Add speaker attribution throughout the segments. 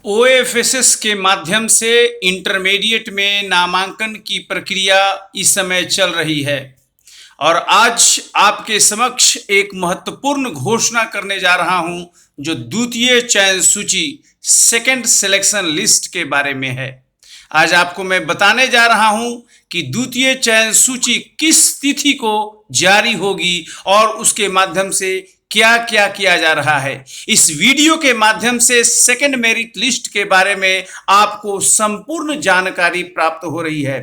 Speaker 1: OFSS के माध्यम से इंटरमीडिएट में नामांकन की प्रक्रिया इस समय चल रही है और आज आपके समक्ष एक महत्वपूर्ण घोषणा करने जा रहा हूं जो द्वितीय चयन सूची सेकंड सिलेक्शन लिस्ट के बारे में है। आज आपको मैं बताने जा रहा हूं कि द्वितीय चयन सूची किस तिथि को जारी होगी और उसके माध्यम से क्या क्या किया जा रहा है। इस वीडियो के माध्यम से सेकंड मेरिट लिस्ट के बारे में आपको संपूर्ण जानकारी प्राप्त हो रही है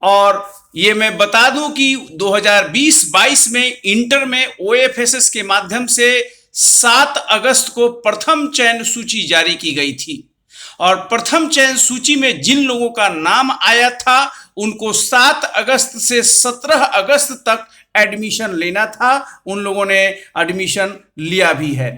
Speaker 1: और ये मैं बता दूं कि 2020-22 में इंटर में ओएफएसएस के माध्यम से 7 अगस्त को प्रथम चयन सूची जारी की गई थी और प्रथम चयन सूची में जिन लोगों का नाम आया था उनको 7 अगस्त से 17 अगस्त तक एडमिशन लेना था। उन लोगों ने एडमिशन लिया भी है।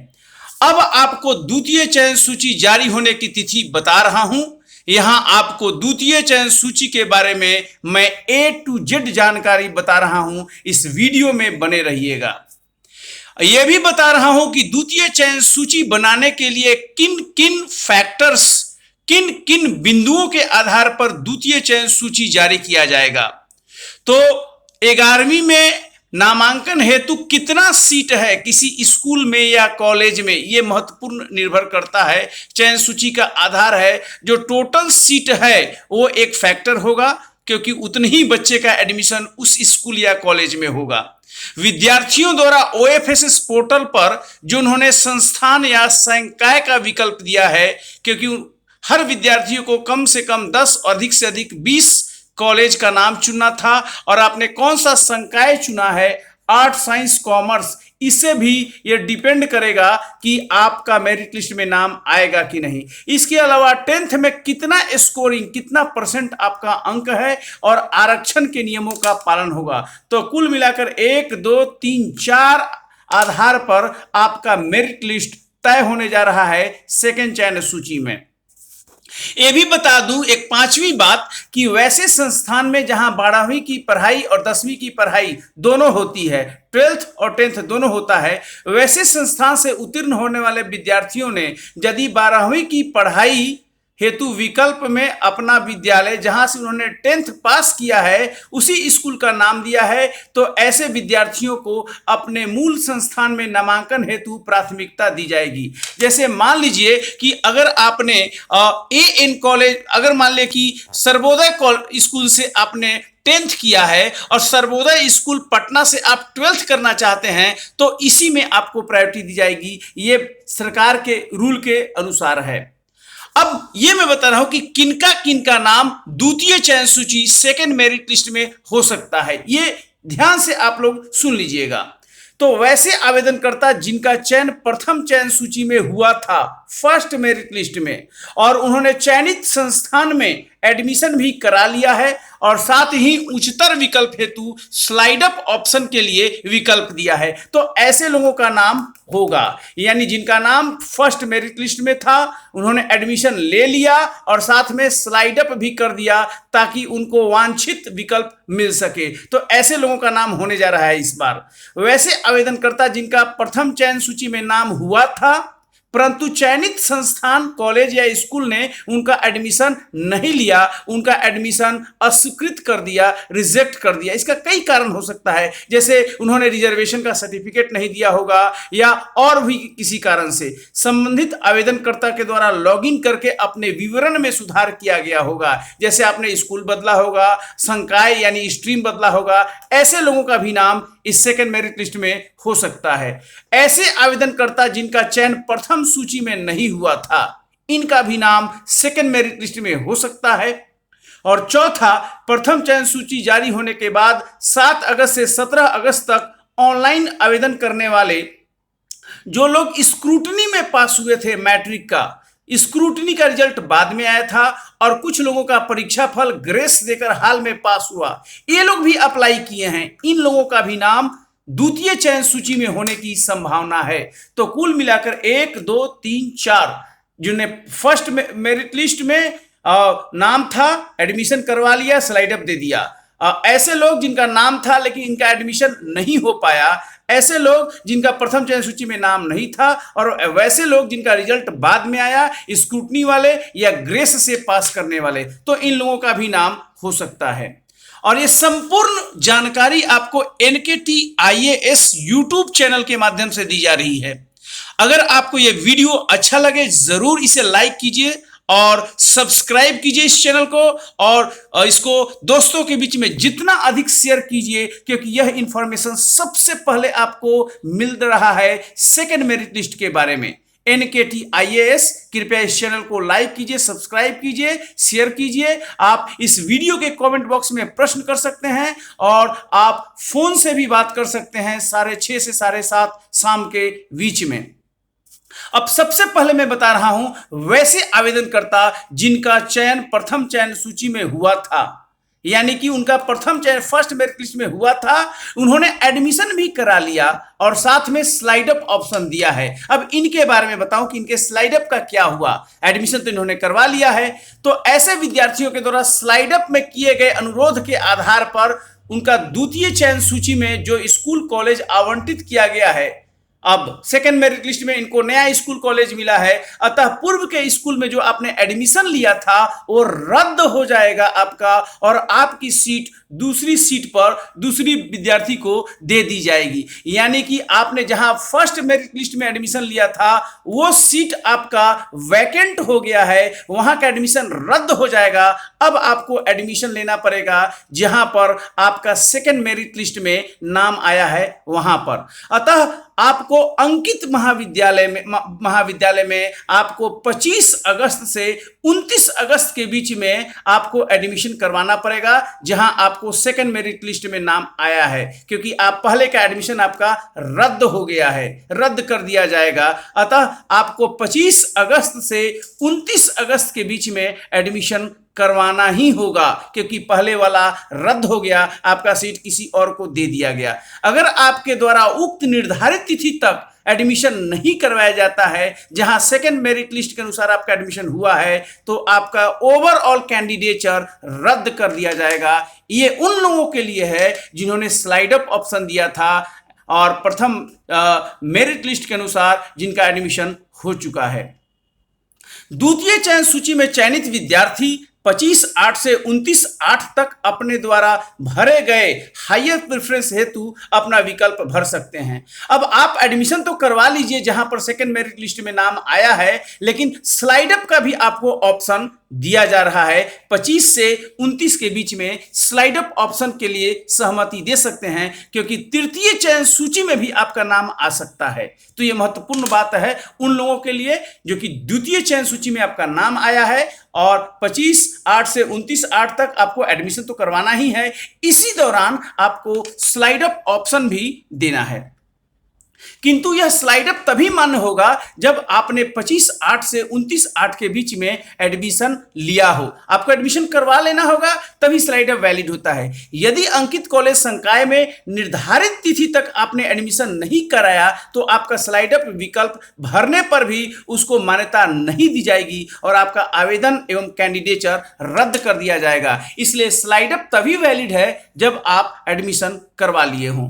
Speaker 1: अब आपको द्वितीय चयन सूची जारी होने की तिथि बता रहा हूं। यहां आपको द्वितीय चयन सूची के बारे में मैं A to Z जानकारी बता रहा हूं। इस वीडियो में बने रहिएगा। यह भी बता रहा हूं कि द्वितीय चयन सूची बनाने के लिए किन किन फैक्टर्स, किन किन बिंदुओं के आधार पर द्वितीय चयन सूची जारी किया जाएगा। तो 11वीं में नामांकन हेतु कितना सीट है किसी स्कूल में या कॉलेज में, यह महत्वपूर्ण निर्भर करता है। चयन सूची का आधार है जो टोटल सीट है वो एक फैक्टर होगा, क्योंकि उतने ही बच्चे का एडमिशन उस स्कूल या कॉलेज में होगा। विद्यार्थियों द्वारा ओएफएसएस पोर्टल पर जो उन्होंने संस्थान या संकाय का विकल्प दिया है, क्योंकि हर विद्यार्थियों को कम से कम 10 अधिक से अधिक 20 कॉलेज का नाम चुनना था और आपने कौन सा संकाय चुना है, आर्ट साइंस कॉमर्स, इससे भी ये डिपेंड करेगा कि आपका मेरिट लिस्ट में नाम आएगा कि नहीं। इसके अलावा 10th में कितना स्कोरिंग, कितना परसेंट आपका अंक है और आरक्षण के नियमों का पालन होगा। तो कुल मिलाकर 1, 2, 3, 4 आधार पर आपका मेरिट लिस्ट तय होने जा रहा है सेकेंड चयन सूची में। ये भी बता दूं एक 5वीं बात कि वैसे संस्थान में जहां 12वीं की पढ़ाई और 10वीं की पढ़ाई दोनों होती है, 12th और 10th दोनों होता है, वैसे संस्थान से उत्तीर्ण होने वाले विद्यार्थियों ने यदि 12वीं की पढ़ाई हेतु विकल्प में अपना विद्यालय जहां से उन्होंने 10th पास किया है उसी स्कूल का नाम दिया है, तो ऐसे विद्यार्थियों को अपने मूल संस्थान में नामांकन हेतु प्राथमिकता दी जाएगी। जैसे मान लीजिए कि अगर आपने एएन कॉलेज, अगर मान ले कि सर्वोदय स्कूल से आपने 10th किया है और सर्वोदय स्कूल पटना से आप 12th करना चाहते हैं, तो इसी में आपको प्रायोरिटी दी जाएगी। ये सरकार के रूल के अनुसार है। अब ये मैं बता रहा हूं कि किनका किनका नाम द्वितीय चयन सूची सेकंड मेरिट लिस्ट में हो सकता है, ये ध्यान से आप लोग सुन लीजिएगा। तो वैसे आवेदनकर्ता जिनका चयन प्रथम चयन सूची में हुआ था फर्स्ट मेरिट लिस्ट में और उन्होंने चयनित संस्थान में एडमिशन भी करा लिया है और साथ ही उच्चतर विकल्प हेतु स्लाइड अप ऑप्शन के लिए विकल्प दिया है, तो ऐसे लोगों का नाम होगा। यानी जिनका नाम फर्स्ट मेरिट लिस्ट में था उन्होंने एडमिशन ले लिया और साथ में स्लाइड अप भी कर दिया ताकि उनको वांछित विकल्प मिल सके, तो ऐसे लोगों का नाम होने जा रहा है इस बार। वैसे आवेदनकर्ता जिनका प्रथम चयन सूची में नाम हुआ था परंतु चयनित संस्थान, कॉलेज या स्कूल ने उनका एडमिशन नहीं लिया, उनका एडमिशन अस्वीकृत कर दिया, रिजेक्ट कर दिया, इसका कई कारण हो सकता है। जैसे उन्होंने रिजर्वेशन का सर्टिफिकेट नहीं दिया होगा या और भी किसी कारण से संबंधित आवेदनकर्ता के द्वारा लॉगिन करके अपने विवरण में सुधार किया गया होगा। जैसे आपने स्कूल बदला होगा, संकाय यानी स्ट्रीम बदला होगा, ऐसे लोगों का भी नाम इस सेकंड मेरिट लिस्ट में हो सकता है। ऐसे आवेदनकर्ता जिनका चयन प्रथम सूची में नहीं हुआ था, इनका भी नाम सेकंड मेरिट लिस्ट में हो सकता है। और चौथा, प्रथम चयन सूची जारी होने के बाद 7 अगस्त से 17 अगस्त तक ऑनलाइन आवेदन करने वाले जो लोग स्क्रूटनी में पास हुए थे, मैट्रिक का स्क्रूटनी का रिजल्ट बाद में आया था और कुछ लोगों का परीक्षा फल ग्रेस देकर हाल में पास हुआ, ये लोग भी अप्लाई किए हैं, इन लोगों का भी नाम द्वितीय चयन सूची में होने की संभावना है। तो कुल मिलाकर 1, 2, 3, 4 जिन्हें फर्स्ट मेरिट लिस्ट में नाम था, एडमिशन करवा लिया, स्लाइड अप दे दिया। ऐसे लोग जिनका नाम था लेकिन इनका एडमिशन नहीं हो पाया, ऐसे लोग जिनका प्रथम चयन सूची में नाम नहीं था और वैसे लोग जिनका रिजल्ट बाद में आया, स्क्रूटनी वाले या ग्रेस से पास करने वाले, तो इन लोगों का भी नाम हो सकता है। और ये संपूर्ण जानकारी आपको NKT IAS यूट्यूब चैनल के माध्यम से दी जा रही है। अगर आपको ये वीडियो अच्छा लगे जरूर इसे लाइक कीजिए और सब्सक्राइब कीजिए इस चैनल को, और इसको दोस्तों के बीच में जितना अधिक शेयर कीजिए, क्योंकि यह इंफॉर्मेशन सबसे पहले आपको मिल रहा है सेकंड मेरिट लिस्ट के बारे में। NKT IAS, कृपया इस चैनल को लाइक कीजिए, सब्सक्राइब कीजिए, शेयर कीजिए। आप इस वीडियो के कमेंट बॉक्स में प्रश्न कर सकते हैं और आप फोन से भी बात कर सकते हैं 6:30 से 7:30 शाम के बीच में। अब सबसे पहले मैं बता रहा हूं वैसे आवेदनकर्ता जिनका चयन प्रथम चयन सूची में हुआ था, यानी कि उनका प्रथम चयन फर्स्ट मेरिट लिस्ट में हुआ था, उन्होंने एडमिशन भी करा लिया और साथ में स्लाइड अप ऑप्शन दिया है। अब इनके बारे में बताऊं कि इनके स्लाइड अप का क्या हुआ। एडमिशन तो इन्होंने करवा लिया है, तो ऐसे विद्यार्थियों के द्वारा स्लाइड अप में किए गए अनुरोध के आधार पर उनका द्वितीय चयन सूची में जो स्कूल कॉलेज आवंटित किया गया है, अब सेकेंड मेरिट लिस्ट में इनको नया स्कूल कॉलेज मिला है, अतः पूर्व के स्कूल में जो आपने एडमिशन लिया था वो रद्द हो जाएगा आपका, और आपकी सीट दूसरी सीट पर दूसरी विद्यार्थी को दे दी जाएगी। यानी कि आपने जहां फर्स्ट मेरिट लिस्ट में एडमिशन लिया था वो सीट आपका वैकेंट हो गया है, वहां का एडमिशन रद्द हो जाएगा। अब आपको एडमिशन लेना पड़ेगा जहां पर आपका सेकेंड मेरिट लिस्ट में नाम आया है वहां पर। अतः आपको अंकित महाविद्यालय में आपको 25 अगस्त से 29 अगस्त के बीच में आपको एडमिशन करवाना पड़ेगा, जहां आपको सेकंड मेरिट लिस्ट में नाम आया है, क्योंकि आप पहले का एडमिशन आपका रद्द हो गया है, रद्द कर दिया जाएगा। अतः आपको 25 अगस्त से 29 अगस्त के बीच में एडमिशन करवाना ही होगा, क्योंकि पहले वाला रद्द हो गया, आपका सीट किसी और को दे दिया गया। अगर आपके द्वारा उक्त निर्धारित तिथि तक एडमिशन नहीं करवाया जाता है, जहां सेकंड मेरिट लिस्ट के अनुसार आपका एडमिशन हुआ है, तो आपका ओवरऑल कैंडिडेचर रद्द कर दिया जाएगा। ये उन लोगों के लिए है जिन्होंने स्लाइड अप ऑप्शन दिया था और प्रथम मेरिट लिस्ट के अनुसार जिनका एडमिशन हो चुका है। द्वितीय चयन सूची में चयनित विद्यार्थी 25/8 से 29/8 तक अपने द्वारा भरे गए हायर प्रेफरेंस हेतु अपना विकल्प भर सकते हैं। अब आप एडमिशन तो करवा लीजिए जहां पर सेकंड मेरिट लिस्ट में नाम आया है, लेकिन स्लाइड अप का भी आपको ऑप्शन दिया जा रहा है। 25 से 29 के बीच में स्लाइड अप ऑप्शन के लिए सहमति दे सकते हैं, क्योंकि तृतीय चयन सूची में भी आपका नाम आ सकता है। तो यह महत्वपूर्ण बात है उन लोगों के लिए जो कि द्वितीय चयन सूची में आपका नाम आया है और 25/8 से 29/8 तक आपको एडमिशन तो करवाना ही है। इसी दौरान आपको स्लाइड अप ऑप्शन भी देना है, किंतु यह स्लाइड अप तभी मान्य होगा जब आपने 25/8 से 29/8 के बीच में एडमिशन लिया हो। आपको एडमिशन करवा लेना होगा, तभी स्लाइड अप वैलिड होता है। यदि अंकित कॉलेज संकाय में निर्धारित तिथि तक आपने एडमिशन नहीं कराया, तो आपका स्लाइड अप विकल्प भरने पर भी उसको मान्यता नहीं दी जाएगी और आपका आवेदन एवं कैंडिडेचर रद्द कर दिया जाएगा। इसलिए स्लाइड अप तभी वैलिड है जब आप एडमिशन करवा लिए हों।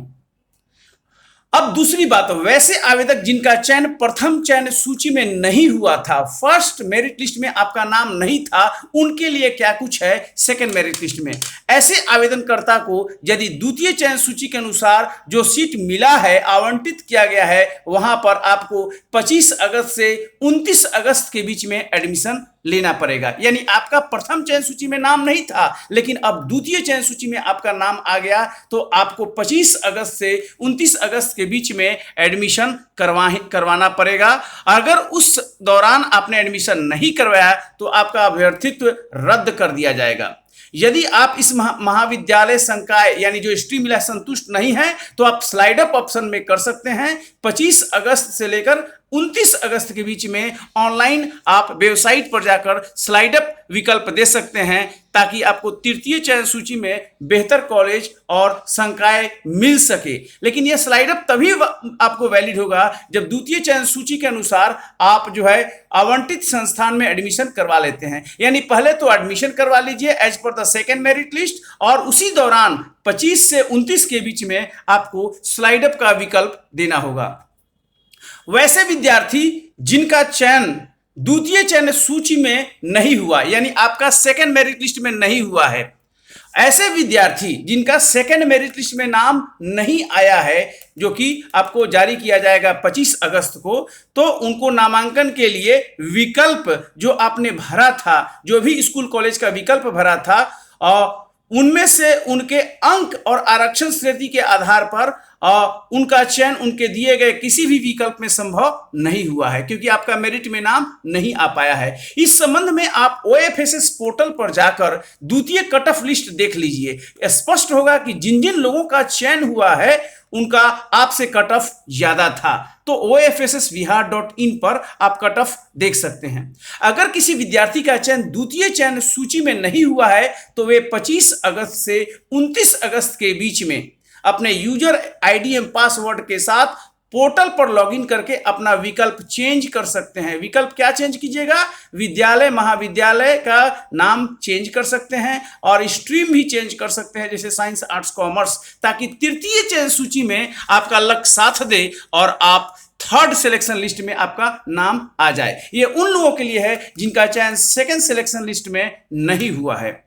Speaker 1: अब दूसरी बात, वैसे आवेदक जिनका चयन प्रथम चयन सूची में नहीं हुआ था, फर्स्ट मेरिट लिस्ट में आपका नाम नहीं था, उनके लिए क्या कुछ है सेकंड मेरिट लिस्ट में। ऐसे आवेदनकर्ता को यदि द्वितीय चयन सूची के अनुसार जो सीट मिला है, आवंटित किया गया है, वहां पर आपको 25 अगस्त से 29 अगस्त के बीच में एडमिशन लेना पड़ेगा। यानी आपका प्रथम चयन सूची में नाम नहीं था, लेकिन अब द्वितीय चयन सूची में आपका नाम आ गया, तो आपको 25 अगस्त से 29 अगस्त के बीच में एडमिशन करवाना पड़ेगा। अगर उस दौरान आपने एडमिशन नहीं करवाया तो आपका अभ्यर्थित्व रद्द कर दिया जाएगा। यदि आप इस महाविद्यालय संकाय यानी जो स्ट्रीम मिला संतुष्ट नहीं है, तो आप स्लाइड अप ऑप्शन में कर सकते हैं। 25 अगस्त से लेकर 29 अगस्त के बीच में ऑनलाइन आप वेबसाइट पर जाकर स्लाइड अप विकल्प दे सकते हैं, ताकि आपको तृतीय चयन सूची में बेहतर कॉलेज और संकाय मिल सके। लेकिन यह स्लाइड अप तभी आपको वैलिड होगा जब द्वितीय चयन सूची के अनुसार आप जो है आवंटित संस्थान में एडमिशन करवा लेते हैं। यानी पहले तो एडमिशन करवा लीजिए as per the second merit list, और उसी दौरान 25 से 29 के बीच में आपको स्लाइड अप का विकल्प देना होगा। वैसे विद्यार्थी जिनका चयन द्वितीय चयन सूची में नहीं हुआ, यानी आपका सेकेंड मेरिट लिस्ट में नहीं हुआ है, ऐसे विद्यार्थी जिनका सेकेंड मेरिट लिस्ट में नाम नहीं आया है, जो कि आपको जारी किया जाएगा 25 अगस्त को, तो उनको नामांकन के लिए विकल्प जो आपने भरा था, जो भी स्कूल कॉलेज का विकल्प भरा था, उनमें से उनके अंक और आरक्षण श्रेणी के आधार पर उनका चयन उनके दिए गए किसी भी विकल्प में संभव नहीं हुआ है, क्योंकि आपका मेरिट में नाम नहीं आ पाया है। इस संबंध में आप OFSS पोर्टल पर जाकर द्वितीय कट ऑफ लिस्ट देख लीजिए। स्पष्ट होगा कि जिन जिन लोगों का चयन हुआ है उनका आपसे कट ऑफ ज्यादा था। तो OFSSBihar.in पर आप कट ऑफ देख सकते हैं। अगर किसी विद्यार्थी का चयन द्वितीय चयन सूची में नहीं हुआ है तो वे 25 अगस्त से 29 अगस्त के बीच में अपने यूजर आईडी एवं पासवर्ड के साथ पोर्टल पर लॉगिन करके अपना विकल्प चेंज कर सकते हैं। विकल्प क्या चेंज कीजिएगा? विद्यालय महाविद्यालय का नाम चेंज कर सकते हैं और स्ट्रीम भी चेंज कर सकते हैं, जैसे साइंस आर्ट्स कॉमर्स, ताकि तृतीय चयन सूची में आपका लक साथ दे और आप थर्ड सिलेक्शन लिस्ट में आपका नाम आ जाए। ये उन लोगों के लिए है जिनका चयन सेकंड सिलेक्शन लिस्ट में नहीं हुआ है।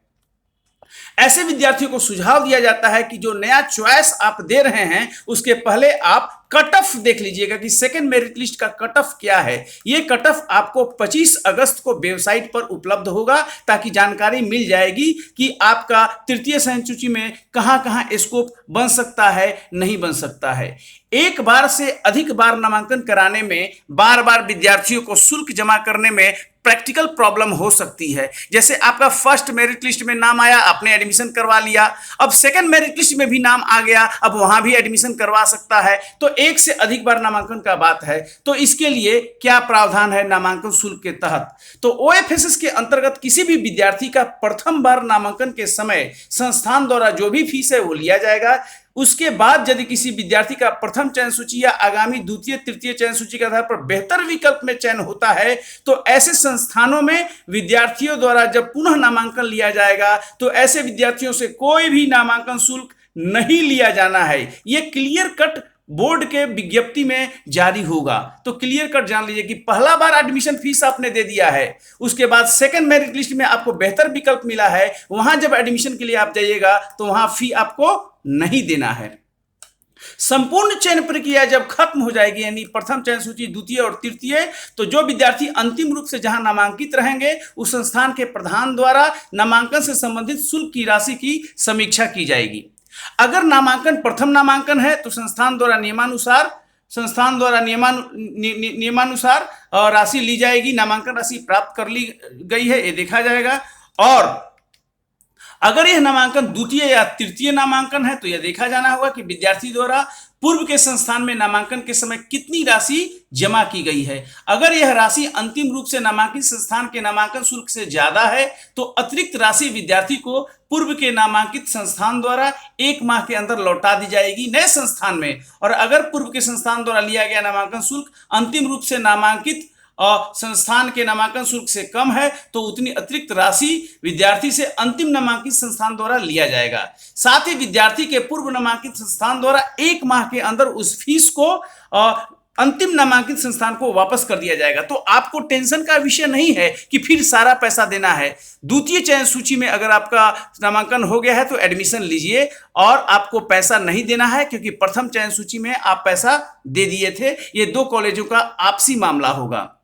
Speaker 1: ऐसे विद्यार्थियों को सुझाव दिया जाता है कि जो नया चॉइस आप दे रहे हैं उसके पहले आप कट ऑफ देख लीजिएगा कि सेकंड मेरिट लिस्ट का कट ऑफ क्या है। ये कट ऑफ आपको 25 अगस्त को वेबसाइट पर उपलब्ध होगा, ताकि जानकारी मिल जाएगी कि आपका तृतीय चयन सूची में कहां स्कोप बन सकता है, नहीं बन सकता है। एक बार से अधिक बार नामांकन कराने में बार बार विद्यार्थियों को शुल्क जमा करने में प्रैक्टिकल प्रॉब्लम हो सकती है। जैसे आपका फर्स्ट मेरिट लिस्ट में नाम आया, आपने एडमिशन करवा लिया, अब सेकंड मेरिट लिस्ट में भी नाम आ गया, अब वहां भी एडमिशन करवा सकता है, तो एक से अधिक बार नामांकन का बात है। तो इसके लिए क्या प्रावधान है नामांकन शुल्क के तहत? तो OFSS के अंतर्गत किसी भी विद्यार्थी का प्रथम बार नामांकन के समय संस्थान द्वारा जो भी फीस है वो लिया जाएगा। उसके बाद यदि किसी विद्यार्थी का प्रथम चयन सूची या आगामी द्वितीय तृतीय चयन सूची के आधार पर बेहतर विकल्प में चयन होता है, तो ऐसे संस्थानों में विद्यार्थियों द्वारा जब पुनः नामांकन लिया जाएगा तो ऐसे विद्यार्थियों से कोई भी नामांकन शुल्क नहीं लिया जाना है। यह क्लियर कट बोर्ड के विज्ञप्ति में जारी होगा। तो क्लियर कट जान लीजिए कि पहला बार एडमिशन फीस आपने दे दिया है, उसके बाद सेकंड मेरिट लिस्ट में आपको बेहतर विकल्प मिला है, वहां जब एडमिशन के लिए आप जाइएगा तो वहां फी आपको नहीं देना है। संपूर्ण चयन प्रक्रिया जब खत्म हो जाएगी, यानी प्रथम चयन सूची, द्वितीय और तृतीय, तो जो विद्यार्थी अंतिम रूप से जहां नामांकित रहेंगे उस संस्थान के प्रधान द्वारा नामांकन से संबंधित शुल्क की राशि की समीक्षा की जाएगी। अगर नामांकन प्रथम नामांकन है तो संस्थान द्वारा नियमानुसार राशि ली जाएगी, नामांकन राशि प्राप्त कर ली गई है ये देखा जाएगा। और अगर यह नामांकन द्वितीय या तृतीय नामांकन है तो यह देखा जाना होगा कि विद्यार्थी द्वारा पूर्व के संस्थान में नामांकन के समय कितनी राशि जमा की गई है। अगर यह राशि अंतिम रूप से नामांकित संस्थान के नामांकन शुल्क से ज्यादा है तो अतिरिक्त राशि विद्यार्थी को पूर्व के नामांकित संस्थान द्वारा 1 माह के अंदर लौटा दी जाएगी नए संस्थान में। और अगर पूर्व के संस्थान द्वारा लिया गया नामांकन शुल्क अंतिम रूप से नामांकित और संस्थान के नामांकन शुल्क से कम है तो उतनी अतिरिक्त राशि विद्यार्थी से अंतिम नामांकित संस्थान द्वारा लिया जाएगा। साथ ही विद्यार्थी के पूर्व नामांकित संस्थान द्वारा 1 माह के अंदर उस फीस को अंतिम नामांकित संस्थान को वापस कर दिया जाएगा। तो आपको टेंशन का विषय नहीं है कि फिर सारा पैसा देना है। द्वितीय चयन सूची में अगर आपका नामांकन हो गया है तो एडमिशन लीजिए और आपको पैसा नहीं देना है, क्योंकि प्रथम चयन सूची में आप पैसा दे दिए थे। ये 2 कॉलेजों का आपसी मामला होगा।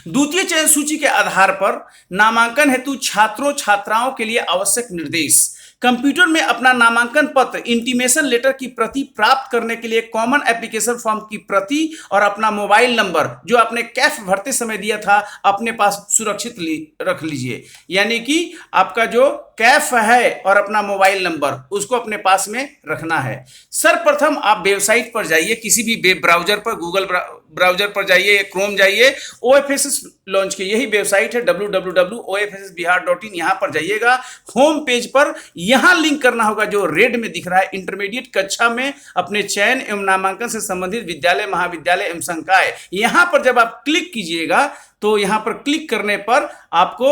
Speaker 1: द्वितीय चयन सूची के आधार पर नामांकन हेतु छात्रों छात्राओं के लिए आवश्यक निर्देश: कंप्यूटर में अपना नामांकन पत्र, इंटीमेशन लेटर की प्रति प्राप्त करने के लिए कॉमन एप्लीकेशन फॉर्म की प्रति और अपना मोबाइल नंबर जो आपने कैफ भरते समय दिया था अपने पास सुरक्षित रख लीजिए। यानी कि आपका जो कैफ है और अपना मोबाइल नंबर उसको अपने पास में रखना है। सर्वप्रथम आप वेबसाइट पर जाइए, किसी भी वेब ब्राउजर पर, गूगल ब्राउजर पर जाइए, क्रोम जाइए, OFSS लॉन्च की यही वेबसाइट है www.ofssbihar.in। यहां पर जाइएगा, होम पेज पर यहां लिंक करना होगा जो रेड में दिख रहा है, इंटरमीडिएट कक्षा में अपने चयन एवं नामांकन से संबंधित विद्यालय, महाविद्यालय एवं संकाय। यहां पर जब आप क्लिक कीजिएगा तो यहां पर क्लिक करने पर आपको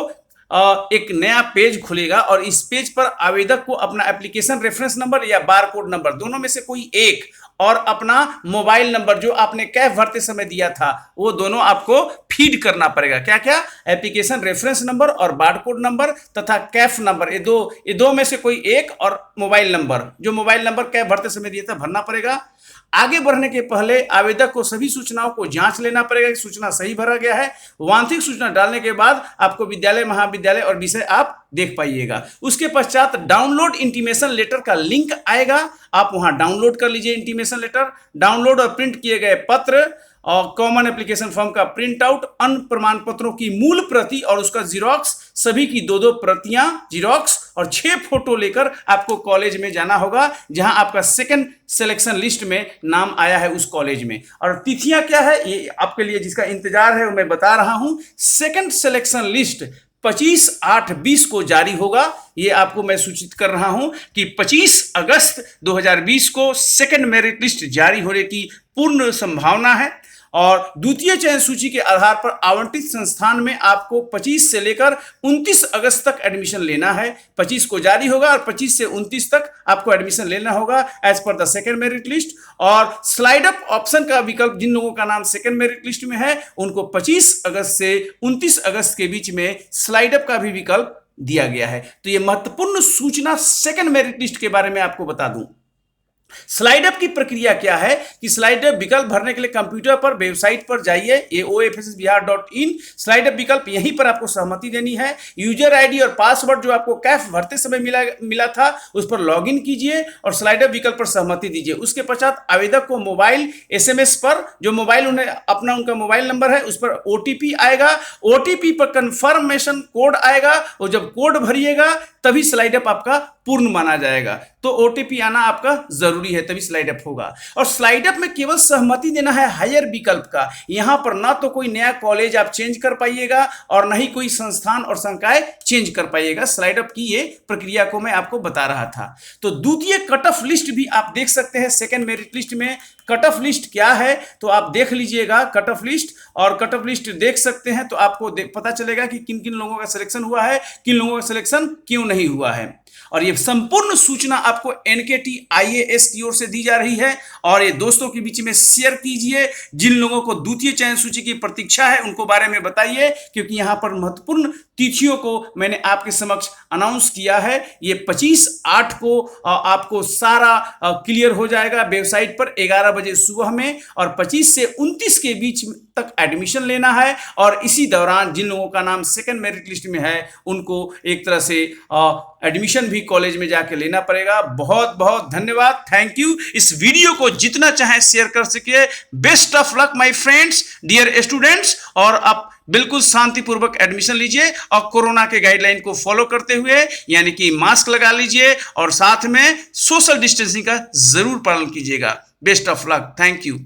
Speaker 1: एक नया पेज खुलेगा और इस पेज पर आवेदक को अपना एप्लीकेशन रेफरेंस नंबर या बारकोड नंबर दोनों में से कोई एक और अपना मोबाइल नंबर जो आपने कैफ भरते समय दिया था वो दोनों आपको फीड करना पड़ेगा। क्या क्या? एप्लीकेशन रेफरेंस नंबर और बारकोड नंबर तथा कैफ नंबर, ये दो में से कोई एक, और मोबाइल नंबर, जो मोबाइल नंबर कैफ भरते समय दिया था भरना पड़ेगा। आगे बढ़ने के पहले आवेदक को सभी सूचनाओं को जांच लेना पड़ेगा कि सूचना सही भरा गया है। वांछित सूचना डालने के बाद आपको विद्यालय, महाविद्यालय और विषय आप देख पाइएगा। उसके पश्चात डाउनलोड इंटीमेशन लेटर का लिंक आएगा, आप वहां डाउनलोड कर लीजिए इंटीमेशन लेटर। डाउनलोड और प्रिंट किए गए पत्र और कॉमन एप्लीकेशन फॉर्म का प्रिंट आउट, अन्य प्रमाण पत्रों की मूल प्रति और उसका जीरोक्स, सभी की दो प्रतियां जीरोक्स और 6 फोटो लेकर आपको कॉलेज में जाना होगा जहां आपका सेकंड सिलेक्शन लिस्ट में नाम आया है उस कॉलेज में। और तिथियां क्या है ये आपके लिए जिसका इंतजार है वो मैं बता रहा हूं। सेकंड सिलेक्शन लिस्ट 25/8/20 को जारी होगा। ये आपको मैं सूचित कर रहा हूं कि 25 अगस्त 2020 को सेकंड मेरिट लिस्ट जारी होने की पूर्ण संभावना है। और द्वितीय चयन सूची के आधार पर आवंटित संस्थान में आपको 25 से लेकर 29 अगस्त तक एडमिशन लेना है। 25 को जारी होगा और 25 से 29 तक आपको एडमिशन लेना होगा as per the second merit list. और स्लाइड अप ऑप्शन का विकल्प जिन लोगों का नाम सेकेंड मेरिट लिस्ट में है उनको 25 अगस्त से 29 अगस्त के बीच में स्लाइड अप का भी विकल्प दिया गया है। तो ये महत्वपूर्ण सूचना सेकेंड मेरिट लिस्ट के बारे में आपको बता दूं। स्लाइड अप की प्रक्रिया क्या है कि स्लाइड अप विकल्प भरने के लिए कंप्यूटर पर वेबसाइट पर जाइए, ofssbihar.in। स्लाइड अप विकल्प यहीं पर आपको सहमति देनी है। यूजर आईडी और पासवर्ड जो आपको कैफ भरते समय मिला था उस पर लॉगिन कीजिए और स्लाइड अप विकल्प पर सहमति दीजिए। उसके पश्चात आवेदक को मोबाइल SMS पर, जो मोबाइल उनका मोबाइल नंबर है उस पर OTP आएगा। OTP पर कंफर्मेशन कोड आएगा और जब कोड भरिएगा तभी स्लाइड अप आपका पूर्ण माना जाएगा। तो OTP आना आपका जरूरी है, तभी स्लाइड अप होगा। और स्लाइड अप में केवल सहमति देना है हायर विकल्प का। यहां पर ना तो कोई नया कॉलेज आप चेंज कर पाइएगा और ना ही कोई संस्थान और संकाय चेंज कर पाइएगा। स्लाइड अप की ये प्रक्रिया को मैं आपको बता रहा था। तो द्वितीय कट ऑफ लिस्ट भी आप देख सकते हैं। सेकेंड मेरिट लिस्ट में कट ऑफ लिस्ट क्या है तो आप देख लीजिएगा कट ऑफ लिस्ट, और कट ऑफ लिस्ट देख सकते हैं तो आपको पता चलेगा कि किन किन लोगों का सिलेक्शन हुआ है, किन लोगों का सिलेक्शन क्यों नहीं हुआ है। और ये संपूर्ण सूचना आपको NKT IAS की ओर से दी जा रही है। और ये दोस्तों के बीच में शेयर कीजिए। जिन लोगों को द्वितीय चयन सूची की प्रतीक्षा है उनको बारे में बताइए, क्योंकि यहां पर महत्वपूर्ण तिथियों को मैंने आपके समक्ष अनाउंस किया है। ये 25/8 को आपको सारा क्लियर हो जाएगा वेबसाइट पर 11 बजे सुबह में, और 25 से 29 के बीच तक एडमिशन लेना है। और इसी दौरान जिन लोगों का नाम सेकंड मेरिट लिस्ट में है उनको एक तरह से एडमिशन भी कॉलेज में जाके लेना पड़ेगा। बहुत बहुत धन्यवाद, थैंक यू। इस वीडियो को जितना चाहे शेयर कर सके। Best of luck my friends, dear students. और आप बिल्कुल शांतिपूर्वक एडमिशन लीजिए और कोरोना के गाइडलाइन को फॉलो करते हुए, यानी कि मास्क लगा लीजिए और साथ में सोशल डिस्टेंसिंग का जरूर पालन कीजिएगा। Best of luck, thank you.